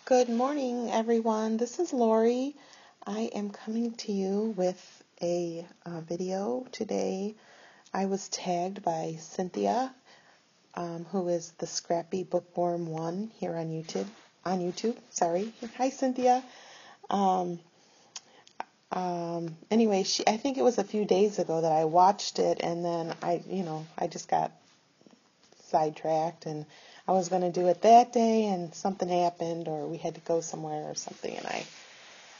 Good morning, everyone. This is Lori. I am coming to you with a video today. I was tagged by Cynthia, who is the Scrappy Bookworm 1 here on YouTube. Sorry. Hi, Cynthia. Anyway, I think it was a few days ago that I watched it, and then I just got sidetracked, and I was going to do it that day, and something happened, or we had to go somewhere or something, and I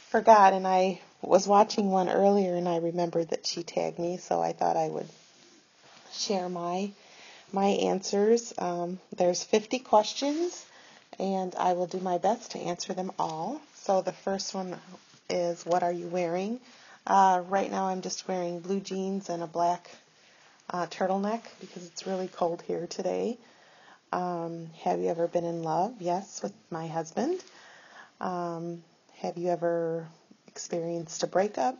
forgot. And I was watching one earlier, and I remembered that she tagged me, so I thought I would share my answers. There's 50 questions, and I will do my best to answer them all. So the first one is, what are you wearing? Right now I'm just wearing blue jeans and a black turtleneck because it's really cold here today. Have you ever been in love? Yes, with my husband. Have you ever experienced a breakup?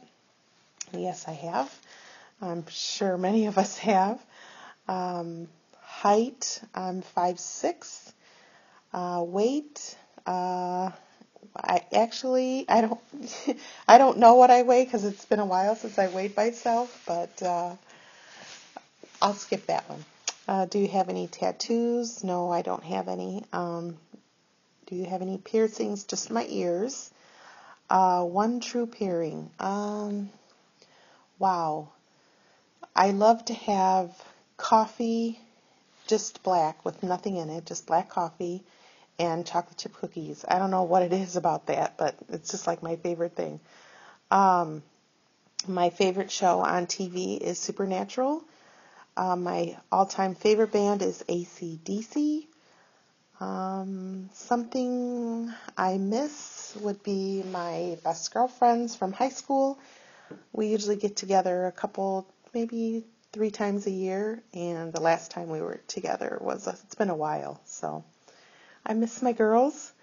Yes, I have. I'm sure many of us have. Height, I'm 5'6". Weight, I don't I don't know what I weigh because it's been a while since I weighed myself, but I'll skip that one. Do you have any tattoos? No, I don't have any. Do you have any piercings? Just my ears. One true pairing. Wow. I love to have coffee, just black with nothing in it, just black coffee and chocolate chip cookies. I don't know what it is about that, but it's just like my favorite thing. My favorite show on TV is Supernatural. My all-time favorite band is AC/DC. Something I miss would be my best girlfriends from high school. We usually get together a couple, maybe 3 times a year, and the last time we were together it's been a while, so I miss my girls.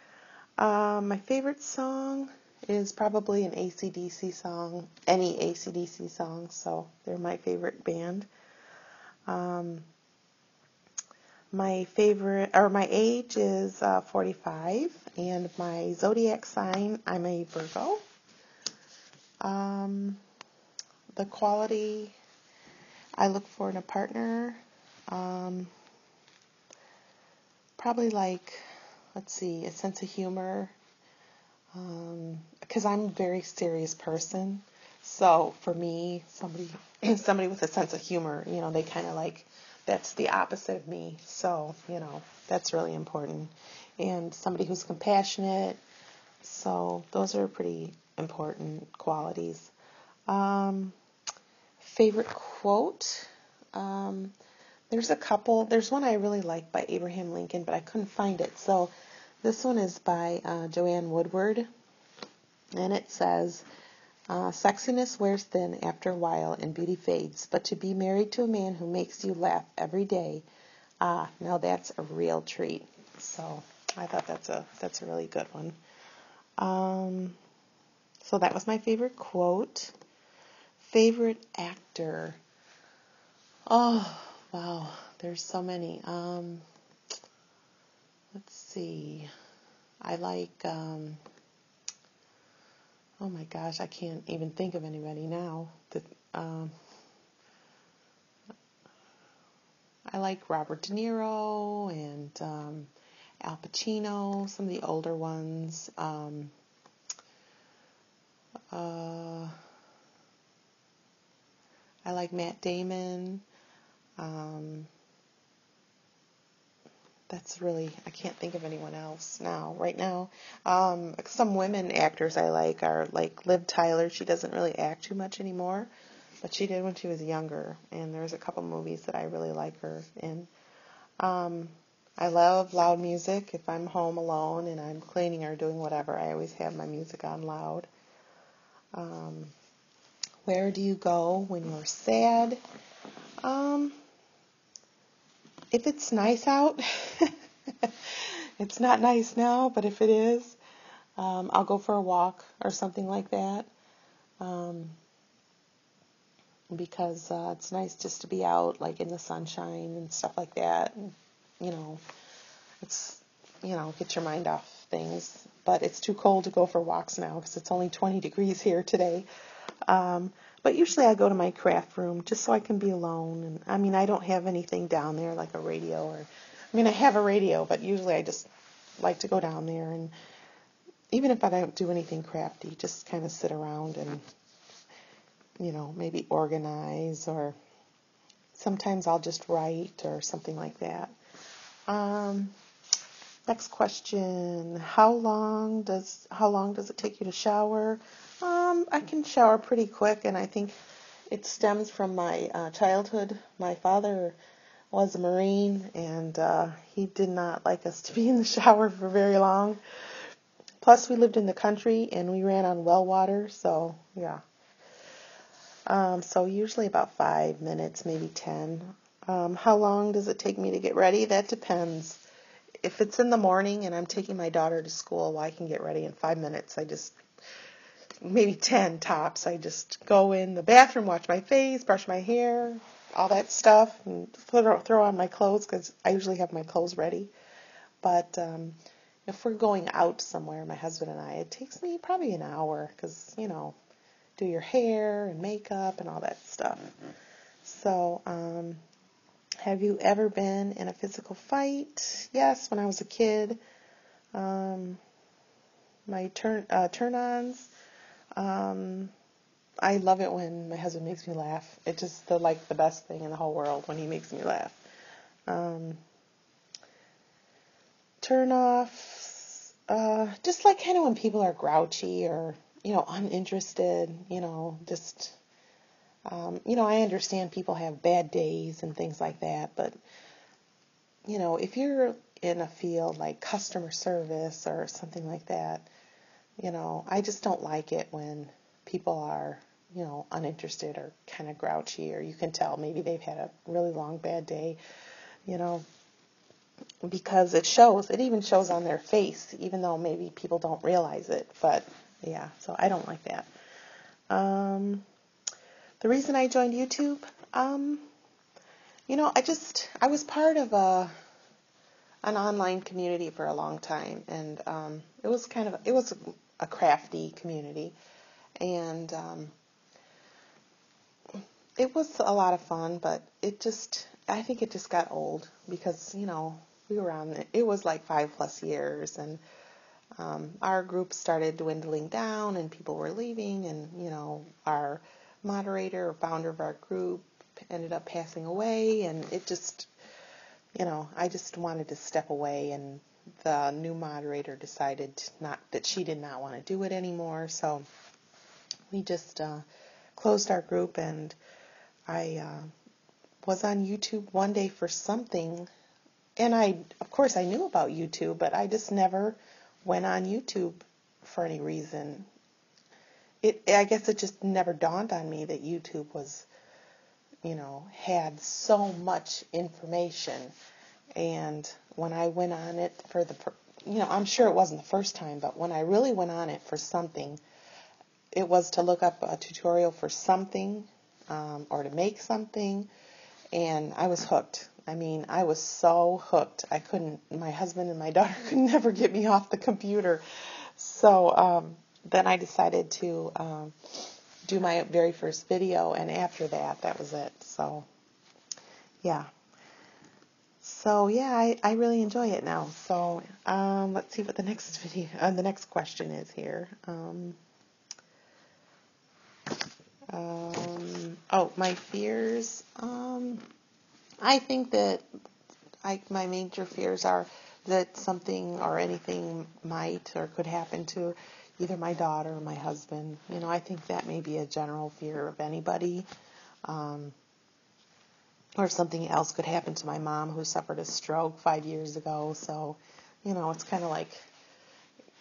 My favorite song is probably an AC/DC song, any AC/DC song, so they're my favorite band. My age is 45, and my zodiac sign, I'm a Virgo. The quality I look for in a partner, probably a sense of humor, because I'm a very serious person. So for me, somebody with a sense of humor, they kind of that's the opposite of me. So, that's really important. And somebody who's compassionate. So those are pretty important qualities. Favorite quote? There's a couple. There's one I really like by Abraham Lincoln, but I couldn't find it. So this one is by Joanne Woodward. And it says, sexiness wears thin after a while and beauty fades, but to be married to a man who makes you laugh every day, now that's a real treat. So I thought that's a really good one. So that was my favorite quote. Favorite actor. Oh, wow. There's so many. Let's see. I like, oh my gosh, I can't even think of anybody now. I like Robert De Niro and Al Pacino, some of the older ones. I like Matt Damon. I can't think of anyone else right now. Some women actors I like are like Liv Tyler. She doesn't really act too much anymore, but she did when she was younger, and there's a couple movies that I really like her in. I love loud music. If I'm home alone and I'm cleaning or doing whatever, I always have my music on loud. Where do you go when you're sad? If it's nice out, it's not nice now, but if it is, I'll go for a walk or something like that, because it's nice just to be out, like in the sunshine and stuff like that, and, it's, get your mind off things. but it's too cold to go for walks now because it's only 20 degrees here today. But usually I go to my craft room just so I can be alone. And I mean, I don't have anything down there like a radio I have a radio, but usually I just like to go down there. And even if I don't do anything crafty, just kind of sit around and, maybe organize, or sometimes I'll just write or something like that. Next question. How long does it take you to shower? I can shower pretty quick, and I think it stems from my childhood. My father was a Marine, and he did not like us to be in the shower for very long. Plus, we lived in the country, and we ran on well water, so yeah. So usually about 5 minutes, maybe 10. How long does it take me to get ready? That depends. If it's in the morning and I'm taking my daughter to school, well, I can get ready in 5 minutes. Maybe 10 tops. I just go in the bathroom, wash my face, brush my hair, all that stuff, and throw on my clothes because I usually have my clothes ready. But if we're going out somewhere, my husband and I, it takes me probably an hour because, do your hair and makeup and all that stuff. So, have you ever been in a physical fight? Yes, when I was a kid. My turn-ons. I love it when my husband makes me laugh. It's just the best thing in the whole world when he makes me laugh. Turn-offs. Just like kind of when people are grouchy or, uninterested, just... I understand people have bad days and things like that, but, if you're in a field like customer service or something like that, I just don't like it when people are, uninterested or kind of grouchy, or you can tell maybe they've had a really long bad day, because it even shows on their face, even though maybe people don't realize it, but yeah, so I don't like that. The reason I joined YouTube, I was part of an online community for a long time, and it was a crafty community, and it was a lot of fun, but I think it just got old because, we were it was like 5+ years, and our group started dwindling down, and people were leaving, and, our moderator or founder of our group ended up passing away, and it just, I just wanted to step away, and the new moderator decided that she did not want to do it anymore, so we just closed our group, and I was on YouTube one day for something, and of course I knew about YouTube, but I just never went on YouTube for any reason. I guess it just never dawned on me that YouTube was, had so much information. And when I went on it for I'm sure it wasn't the first time, but when I really went on it for something, it was to look up a tutorial for something, or to make something, and I was hooked. I was so hooked. My husband and my daughter could never get me off the computer. So, then I decided to do my very first video, and after that was it. So, yeah. So, yeah, I really enjoy it now. So, let's see what the next question is here. My fears. I think that my major fears are that something or anything might or could happen to either my daughter or my husband. I think that may be a general fear of anybody. Or something else could happen to my mom, who suffered a stroke 5 years ago. So, it's kind of like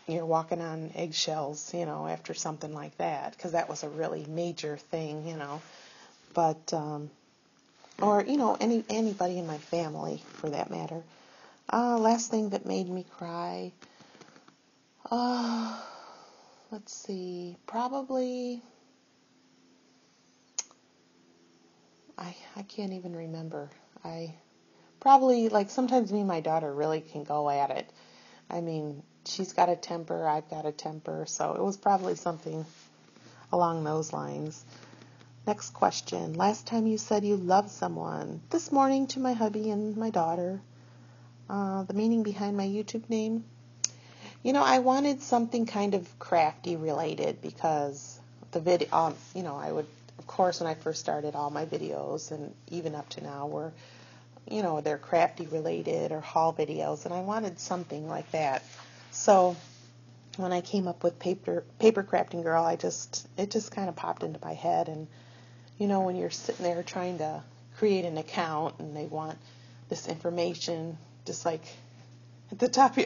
you're walking on eggshells, after something like that, because that was a really major thing, But, or, anybody in my family, for that matter. Last thing that made me cry, let's see, probably, I can't even remember. Probably, sometimes me and my daughter really can go at it. I mean, she's got a temper, I've got a temper, so it was probably something along those lines. Next question. Last time you said you loved someone. This morning to my hubby and my daughter. The meaning behind my YouTube name. I wanted something kind of crafty related because the video, I would, of course, when I first started, all my videos and even up to now were, they're crafty related or haul videos, and I wanted something like that. So when I came up with paper crafting girl, it just kind of popped into my head. And when you're sitting there trying to create an account and they want this information just like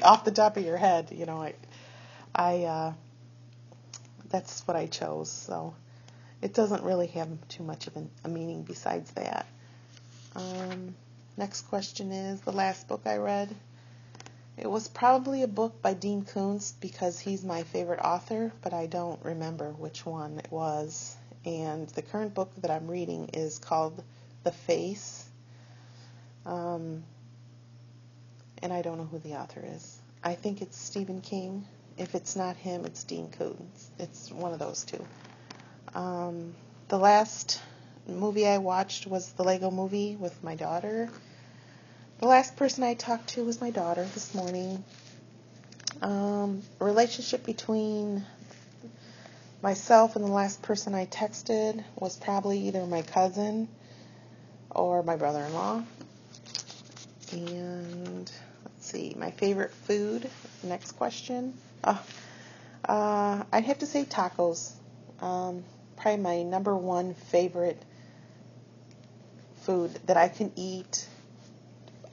off the top of your head, I that's what I chose. So it doesn't really have too much of a meaning besides that. Next question is the last book I read. It was probably a book by Dean Koontz because he's my favorite author, but I don't remember which one it was. And the current book that I'm reading is called The Face. And I don't know who the author is. I think it's Stephen King. If it's not him, it's Dean Koontz. It's one of those two. The last movie I watched was the Lego Movie with my daughter. The last person I talked to was my daughter this morning. Relationship between myself and the last person I texted was probably either my cousin or my brother-in-law. And let's see, my favorite food. Next question. I'd have to say tacos. Probably my number one favorite food that I can eat.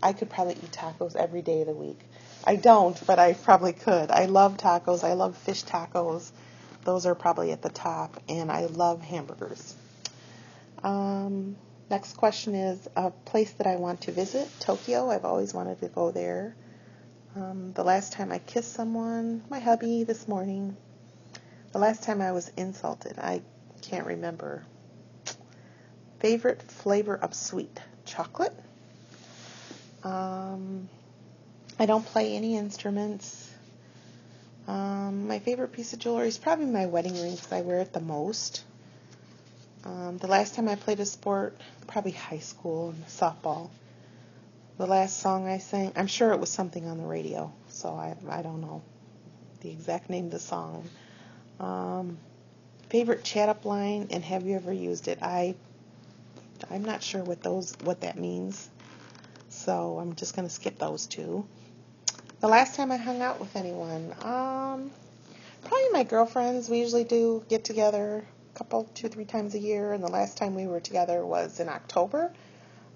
I could probably eat tacos every day of the week. I don't, but I probably could. I love tacos. I love fish tacos. Those are probably at the top. And I love hamburgers. Next question is a place that I want to visit. Tokyo. I've always wanted to go there. The last time I kissed someone, my hubby this morning. The last time I was insulted, I can't remember. Favorite flavor of sweet? Chocolate. I don't play any instruments. My favorite piece of jewelry is probably my wedding ring because I wear it the most. The last time I played a sport, probably high school and softball. The last song I sang, I'm sure it was something on the radio, so I don't know the exact name of the song. Favorite chat-up line, and have you ever used it? I'm not sure what that means, so I'm just going to skip those two. The last time I hung out with anyone, probably my girlfriends. We usually do get together 2-3 times a year, and the last time we were together was in October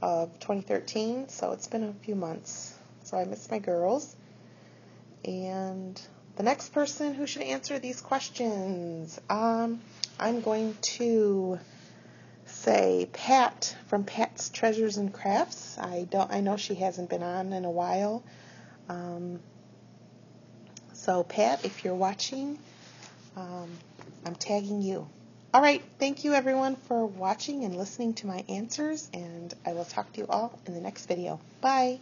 of 2013, so it's been a few months. So I miss my girls. And the next person who should answer these questions, I'm going to say Pat from Pat's Treasures and Crafts. I know she hasn't been on in a while. So Pat, if you're watching, I'm tagging you. All right, thank you everyone for watching and listening to my answers, and I will talk to you all in the next video. Bye.